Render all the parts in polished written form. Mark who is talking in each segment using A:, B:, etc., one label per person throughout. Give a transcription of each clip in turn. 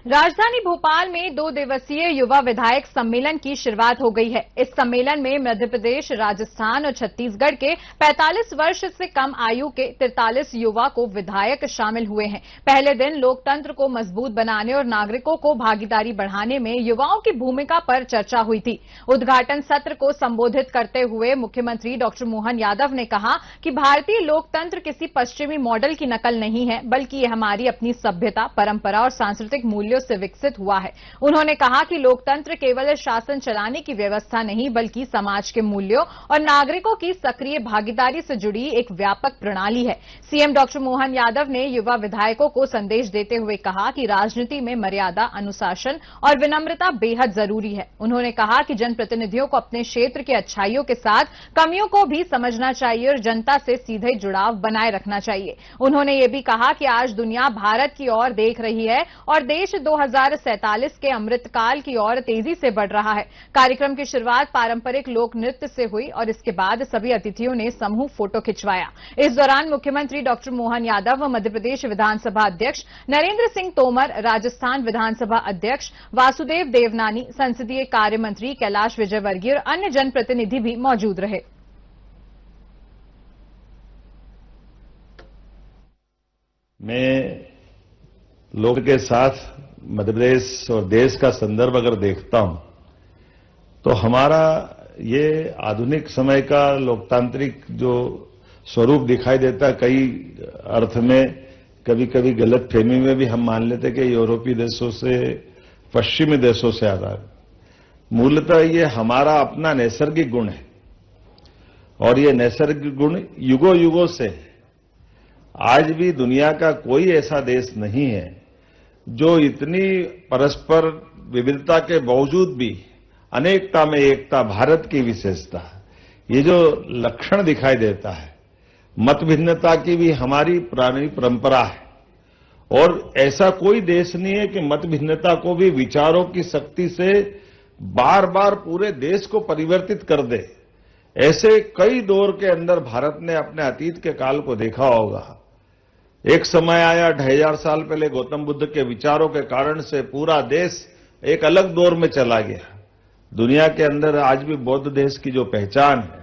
A: राजधानी भोपाल में 2 दिवसीय युवा विधायक सम्मेलन की शुरुआत हो गई है। इस सम्मेलन में मध्य प्रदेश, राजस्थान और छत्तीसगढ़ के 45 वर्ष से कम आयु के 43 युवा को विधायक शामिल हुए हैं। पहले दिन लोकतंत्र को मजबूत बनाने और नागरिकों को भागीदारी बढ़ाने में युवाओं की भूमिका पर चर्चा हुई थी। उद्घाटन सत्र को संबोधित करते हुए मुख्यमंत्री डॉक्टर मोहन यादव ने कहा कि भारतीय लोकतंत्र किसी पश्चिमी मॉडल की नकल नहीं है, बल्कि ये हमारी अपनी सभ्यता, परंपरा और सांस्कृतिक मूल्यों से विकसित हुआ है। उन्होंने कहा कि लोकतंत्र केवल शासन चलाने की व्यवस्था नहीं, बल्कि समाज के मूल्यों और नागरिकों की सक्रिय भागीदारी से जुड़ी एक व्यापक प्रणाली है। सीएम डॉक्टर मोहन यादव ने युवा विधायकों को संदेश देते हुए कहा कि राजनीति में मर्यादा, अनुशासन और विनम्रता बेहद जरूरी है। उन्होंने कहा कि जनप्रतिनिधियों को अपने क्षेत्र की अच्छाइयों के साथ कमियों को भी समझना चाहिए और जनता से सीधे जुड़ाव बनाए रखना चाहिए। उन्होंने ये भी कहा कि आज दुनिया भारत की ओर देख रही है और देश 2047 के अमृतकाल की ओर तेजी से बढ़ रहा है। कार्यक्रम की शुरुआत पारंपरिक लोक नृत्य से हुई और इसके बाद सभी अतिथियों ने समूह फोटो खिंचवाया। इस दौरान मुख्यमंत्री डॉक्टर मोहन यादव व मध्य प्रदेश विधानसभा अध्यक्ष नरेंद्र सिंह तोमर, राजस्थान विधानसभा अध्यक्ष वासुदेव देवनानी, संसदीय कार्य मंत्री कैलाश विजयवर्गीय और अन्य जनप्रतिनिधि भी मौजूद रहे।
B: मैं लोग के साथ मध्य प्रदेश और देश का संदर्भ अगर देखता हूं तो हमारा ये आधुनिक समय का लोकतांत्रिक जो स्वरूप दिखाई देता है, कई अर्थ में कभी कभी गलत फहमी में भी हम मान लेते कि यूरोपीय देशों से, पश्चिमी देशों से आता है। मूलतः ये हमारा अपना नैसर्गिक गुण है और ये नैसर्गिक गुण युगों युगों से है। आज भी दुनिया का कोई ऐसा देश नहीं है जो इतनी परस्पर विविधता के बावजूद भी अनेकता में एकता, भारत की विशेषता, ये जो लक्षण दिखाई देता है, मत भिन्नता की भी हमारी पुरानी परंपरा है और ऐसा कोई देश नहीं है कि मत भिन्नता को भी विचारों की शक्ति से बार बार पूरे देश को परिवर्तित कर दे। ऐसे कई दौर के अंदर भारत ने अपने अतीत के काल को देखा होगा। एक समय आया 2500 साल पहले गौतम बुद्ध के विचारों के कारण से पूरा देश एक अलग दौर में चला गया। दुनिया के अंदर आज भी बौद्ध देश की जो पहचान है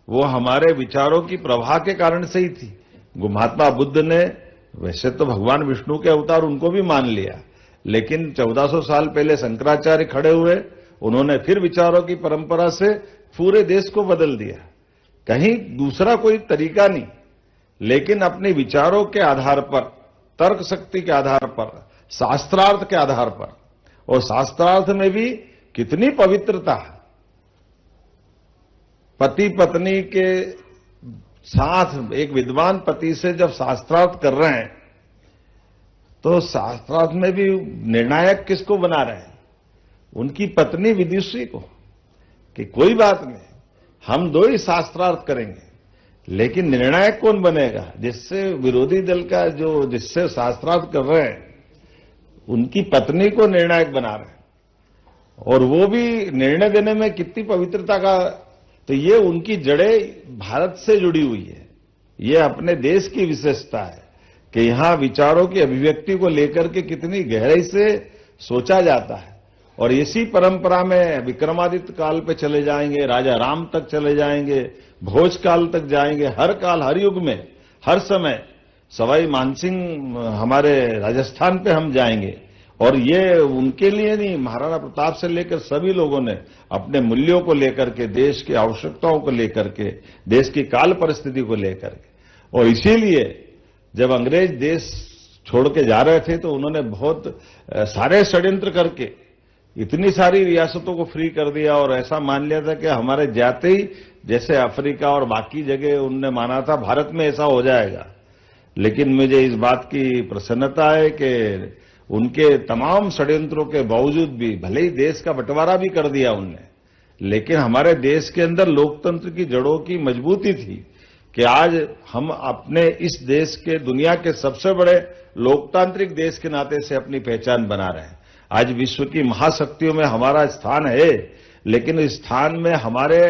B: वो हमारे विचारों की प्रवाह के कारण से ही थी। महात्मा बुद्ध ने वैसे तो भगवान विष्णु के अवतार उनको भी मान लिया, लेकिन 1400 साल पहले शंकराचार्य खड़े हुए, उन्होंने फिर विचारों की परंपरा से पूरे देश को बदल दिया। कहीं दूसरा कोई तरीका नहीं, लेकिन अपने विचारों के आधार पर, तर्क शक्ति के आधार पर, शास्त्रार्थ के आधार पर, और शास्त्रार्थ में भी कितनी पवित्रता है। पति पत्नी के साथ एक विद्वान पति से जब शास्त्रार्थ कर रहे हैं तो शास्त्रार्थ में भी निर्णायक किसको बना रहे हैं? उनकी पत्नी विदुषी को, कि कोई बात नहीं, हम दो ही शास्त्रार्थ करेंगे, लेकिन निर्णायक कौन बनेगा? जिससे विरोधी दल का जो जिससे शास्त्रार्थ कर रहे हैं उनकी पत्नी को निर्णायक बना रहे हैं, और वो भी निर्णय देने में कितनी पवित्रता का। तो ये उनकी जड़ें भारत से जुड़ी हुई है। ये अपने देश की विशेषता है कि यहां विचारों की अभिव्यक्ति को लेकर के कितनी गहराई से सोचा जाता है। और इसी परंपरा में विक्रमादित्य काल पे चले जाएंगे, राजा राम तक चले जाएंगे, भोज काल तक जाएंगे, हर काल, हर युग में, हर समय सवाई मानसिंह हमारे राजस्थान पे हम जाएंगे। और ये उनके लिए नहीं, महाराणा प्रताप से लेकर सभी लोगों ने अपने मूल्यों को लेकर के, देश की आवश्यकताओं को लेकर के, देश की काल परिस्थिति को लेकर के, और इसीलिए जब अंग्रेज देश छोड़ के जा रहे थे तो उन्होंने बहुत सारे षड्यंत्र करके इतनी सारी रियासतों को फ्री कर दिया और ऐसा मान लिया था कि हमारे जाते ही, जैसे अफ्रीका और बाकी जगह उनने माना था, भारत में ऐसा हो जाएगा। लेकिन मुझे इस बात की प्रसन्नता है कि उनके तमाम षड्यंत्रों के बावजूद भी, भले ही देश का बंटवारा भी कर दिया उनने, लेकिन हमारे देश के अंदर लोकतंत्र की जड़ों की मजबूती थी कि आज हम अपने इस देश के, दुनिया के सबसे बड़े लोकतांत्रिक देश के नाते से अपनी पहचान बना रहे हैं। आज विश्व की महाशक्तियों में हमारा स्थान है, लेकिन इस स्थान में हमारे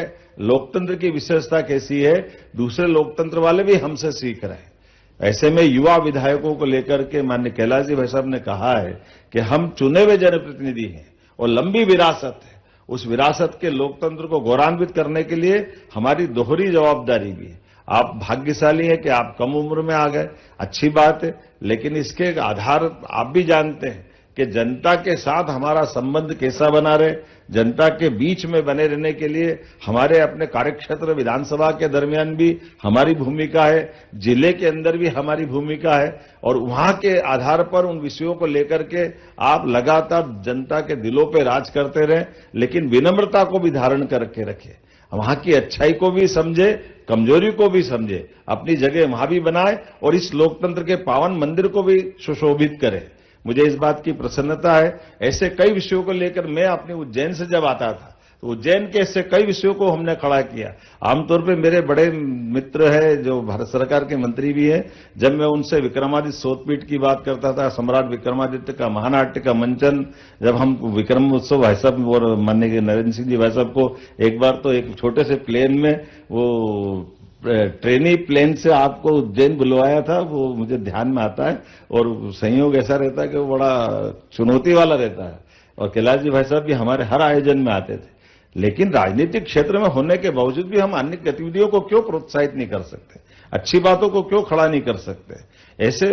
B: लोकतंत्र की विशेषता कैसी है, दूसरे लोकतंत्र वाले भी हमसे सीख रहे हैं। ऐसे में युवा विधायकों को लेकर के माननीय कैलाश जी भाई साहब ने कहा है कि हम चुने हुए जनप्रतिनिधि हैं और लंबी विरासत है, उस विरासत के लोकतंत्र को गौरवान्वित करने के लिए हमारी दोहरी जवाबदारी भी है। आप भाग्यशाली हैं कि आप कम उम्र में आ गए, अच्छी बात है, लेकिन इसके आधार आप भी जानते हैं कि जनता के साथ हमारा संबंध कैसा बना रहे, जनता के बीच में बने रहने के लिए हमारे अपने कार्यक्षेत्र विधानसभा के दरमियान भी हमारी भूमिका है, जिले के अंदर भी हमारी भूमिका है और वहां के आधार पर उन विषयों को लेकर के आप लगातार जनता के दिलों पे राज करते रहें, लेकिन विनम्रता को भी धारण करके रखें, वहां की अच्छाई को भी समझे, कमजोरी को भी समझे, अपनी जगह वहां भी बनाए और इस लोकतंत्र के पावन मंदिर को भी सुशोभित करे। मुझे इस बात की प्रसन्नता है, ऐसे कई विषयों को लेकर मैं अपने उज्जैन से जब आता था तो उज्जैन के ऐसे कई विषयों को हमने खड़ा किया। आमतौर पे मेरे बड़े मित्र है जो भारत सरकार के मंत्री भी हैं, जब मैं उनसे विक्रमादित्य सोतपीठ की बात करता था, सम्राट विक्रमादित्य का महानाट्य का मंचन, जब हम विक्रम उत्सव भाई साहब और माननीय नरेंद्र सिंह जी भाई साहब को एक बार तो एक छोटे से प्लेन में वो ट्रेनी प्लेन से आपको उज्जैन बुलवाया था, वो मुझे ध्यान में आता है और संयोग ऐसा रहता है कि वो बड़ा चुनौती वाला रहता है और कैलाश जी भाई साहब भी हमारे हर आयोजन में आते थे। लेकिन राजनीतिक क्षेत्र में होने के बावजूद भी हम अन्य गतिविधियों को क्यों प्रोत्साहित नहीं कर सकते, अच्छी बातों को क्यों खड़ा नहीं कर सकते। ऐसे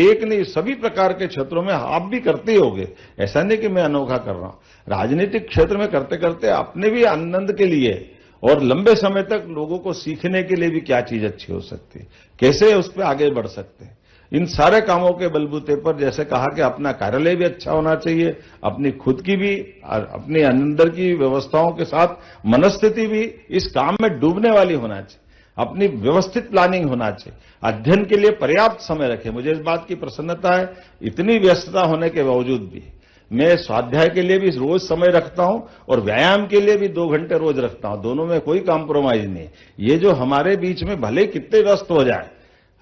B: एक नहीं सभी प्रकार के क्षेत्रों में आप भी करते ही होंगे, ऐसा नहीं कि मैं अनोखा कर रहा हूं। राजनीतिक क्षेत्र में करते करते अपने भी आनंद के लिए और लंबे समय तक लोगों को सीखने के लिए भी क्या चीज अच्छी हो सकती है, कैसे उस पर आगे बढ़ सकते हैं, इन सारे कामों के बलबूते पर जैसे कहा कि अपना कार्यालय भी अच्छा होना चाहिए, अपनी खुद की भी अपने अंदर की व्यवस्थाओं के साथ मनस्थिति भी इस काम में डूबने वाली होना चाहिए, अपनी व्यवस्थित प्लानिंग होना चाहिए, अध्ययन के लिए पर्याप्त समय रखें। मुझे इस बात की प्रसन्नता है, इतनी व्यस्तता होने के बावजूद भी मैं स्वाध्याय के लिए भी रोज समय रखता हूं और व्यायाम के लिए भी 2 घंटे रोज रखता हूं, दोनों में कोई कॉम्प्रोमाइज नहीं। ये जो हमारे बीच में भले कितने व्यस्त हो जाए,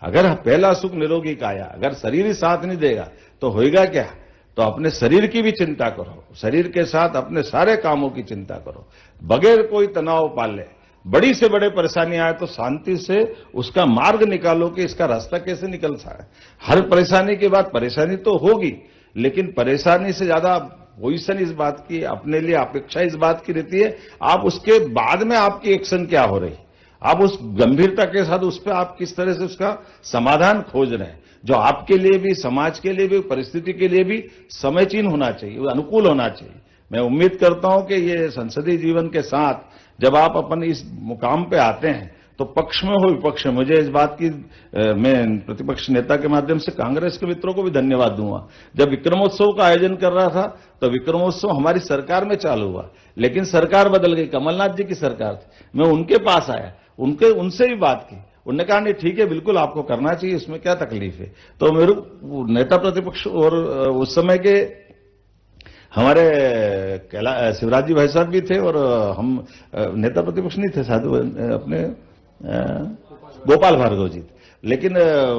B: अगर पहला सुख निरोगी काया, अगर शरीर ही साथ नहीं देगा तो होएगा क्या। तो अपने शरीर की भी चिंता करो, शरीर के साथ अपने सारे कामों की चिंता करो, बगैर कोई तनाव पाले। बड़ी से बड़े परेशानी आए तो शांति से उसका मार्ग निकालो कि इसका रास्ता कैसे निकल सकता है। हर परेशानी के बाद परेशानी तो होगी, लेकिन परेशानी से ज्यादा पोजीशन इस बात की अपने लिए अपेक्षा इस बात की रहती है, आप उसके बाद में आपकी एक्शन क्या हो रही, आप उस गंभीरता के साथ उस पर आप किस तरह से उसका समाधान खोज रहे हैं, जो आपके लिए भी, समाज के लिए भी, परिस्थिति के लिए भी समयचीन होना चाहिए, वो अनुकूल होना चाहिए। मैं उम्मीद करता हूं कि ये संसदीय जीवन के साथ जब आप अपन इस मुकाम पे आते हैं तो पक्ष में हो विपक्ष में, मुझे इस बात की मैं प्रतिपक्ष नेता के माध्यम से कांग्रेस के मित्रों को भी धन्यवाद दूंगा। जब विक्रमोत्सव का आयोजन कर रहा था तो विक्रमोत्सव हमारी सरकार में चालू हुआ, लेकिन सरकार बदल गई, कमलनाथ जी की सरकार थी। मैं उनके पास आया, उनसे भी बात की, उन्होंने कहा नहीं ठीक है, बिल्कुल आपको करना चाहिए, इसमें क्या तकलीफ है। तो मेरे नेता प्रतिपक्ष और उस समय के हमारे शिवराज जी भाई साहब भी थे और हम नेता प्रतिपक्ष नहीं थे, साधु अपने गोपाल भार्गव जी, लेकिन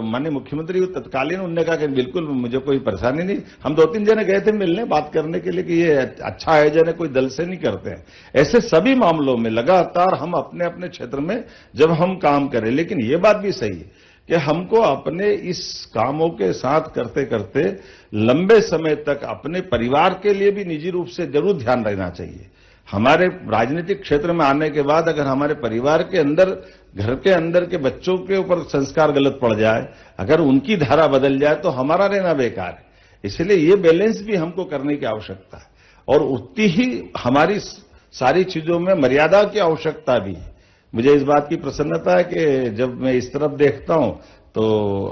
B: माननीय मुख्यमंत्री तत्कालीन उन्होंने कहा कि बिल्कुल मुझे कोई परेशानी नहीं। हम 2-3 जने गए थे मिलने, बात करने के लिए कि ये अच्छा आयोजन है, कोई दल से नहीं करते हैं। ऐसे सभी मामलों में लगातार हम अपने अपने क्षेत्र में जब हम काम करें, लेकिन ये बात भी सही है कि हमको अपने इस कामों के साथ करते करते लंबे समय तक अपने परिवार के लिए भी निजी रूप से जरूर ध्यान रखना चाहिए। हमारे राजनीतिक क्षेत्र में आने के बाद अगर हमारे परिवार के अंदर, घर के अंदर के बच्चों के ऊपर संस्कार गलत पड़ जाए, अगर उनकी धारा बदल जाए तो हमारा रहना बेकार है। इसलिए ये बैलेंस भी हमको करने की आवश्यकता है और उतनी ही हमारी सारी चीजों में मर्यादा की आवश्यकता भी है। मुझे इस बात की प्रसन्नता है कि जब मैं इस तरफ देखता हूं तो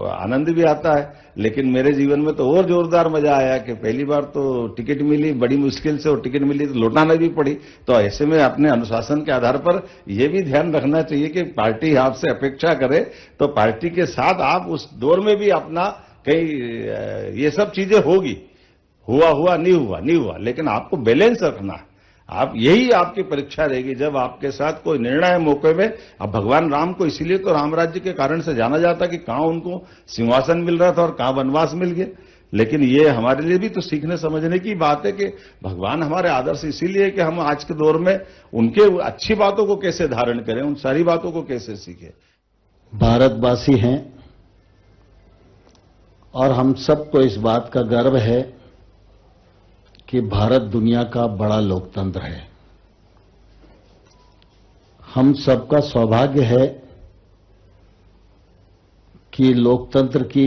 B: आनंद भी आता है, लेकिन मेरे जीवन में तो और जोरदार मजा आया कि पहली बार तो टिकट मिली बड़ी मुश्किल से, और टिकट मिली तो लौटाना भी पड़ी। तो ऐसे में अपने अनुशासन के आधार पर यह भी ध्यान रखना चाहिए कि पार्टी आपसे अपेक्षा करे तो पार्टी के साथ आप उस दौर में भी अपना कहीं ये सब चीजें होगी, हुआ नहीं हुआ, लेकिन आपको बैलेंस रखना है। आप यही आपकी परीक्षा रहेगी जब आपके साथ कोई निर्णय मौके में। अब भगवान राम को इसीलिए तो राम राज्य के कारण से जाना जाता कि कहां उनको सिंहासन मिल रहा था और कहां वनवास मिल गया। लेकिन ये हमारे लिए भी तो सीखने समझने की बात है कि भगवान हमारे आदर्श इसीलिए कि हम आज के दौर में उनके अच्छी बातों को कैसे धारण करें, उन सारी बातों को कैसे सीखें।
C: भारतवासी हैं, और हम सबको इस बात का गर्व है कि भारत दुनिया का बड़ा लोकतंत्र है। हम सबका सौभाग्य है कि लोकतंत्र की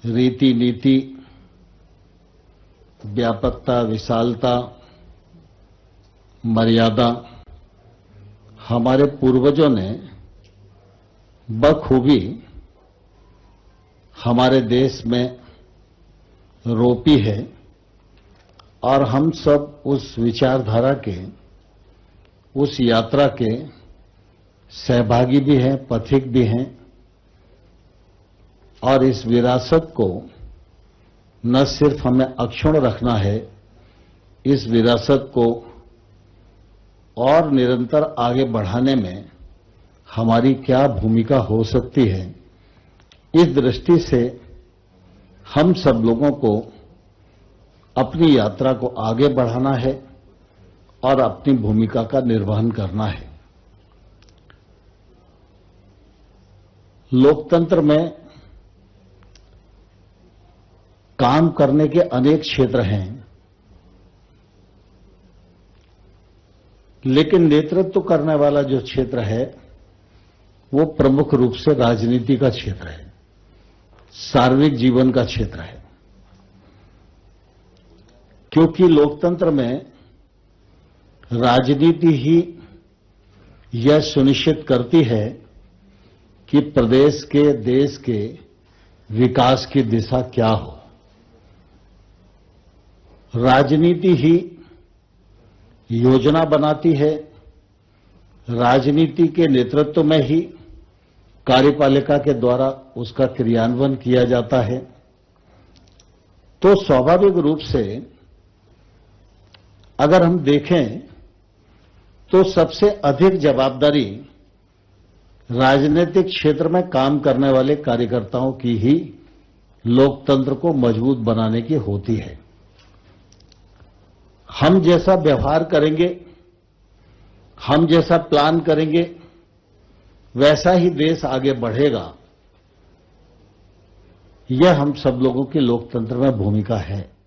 C: रीति नीति, व्यापकता, विशालता, मर्यादा हमारे पूर्वजों ने बखूबी हमारे देश में रोपी है और हम सब उस विचारधारा के, उस यात्रा के सहभागी भी हैं, पथिक भी हैं और इस विरासत को न सिर्फ हमें अक्षुण्ण रखना है, इस विरासत को और निरंतर आगे बढ़ाने में हमारी क्या भूमिका हो सकती है, इस दृष्टि से हम सब लोगों को अपनी यात्रा को आगे बढ़ाना है और अपनी भूमिका का निर्वहन करना है। लोकतंत्र में काम करने के अनेक क्षेत्र हैं, लेकिन नेतृत्व करने वाला जो क्षेत्र है वो प्रमुख रूप से राजनीति का क्षेत्र है, सार्वजनिक जीवन का क्षेत्र है। क्योंकि लोकतंत्र में राजनीति ही यह सुनिश्चित करती है कि प्रदेश के, देश के विकास की दिशा क्या हो। राजनीति ही योजना बनाती है, राजनीति के नेतृत्व में ही कार्यपालिका के द्वारा उसका क्रियान्वयन किया जाता है। तो स्वाभाविक रूप से अगर हम देखें तो सबसे अधिक जवाबदारी राजनीतिक क्षेत्र में काम करने वाले कार्यकर्ताओं की ही लोकतंत्र को मजबूत बनाने की होती है। हम जैसा व्यवहार करेंगे, हम जैसा प्लान करेंगे, वैसा ही देश आगे बढ़ेगा। यह हम सब लोगों की लोकतंत्र में भूमिका है।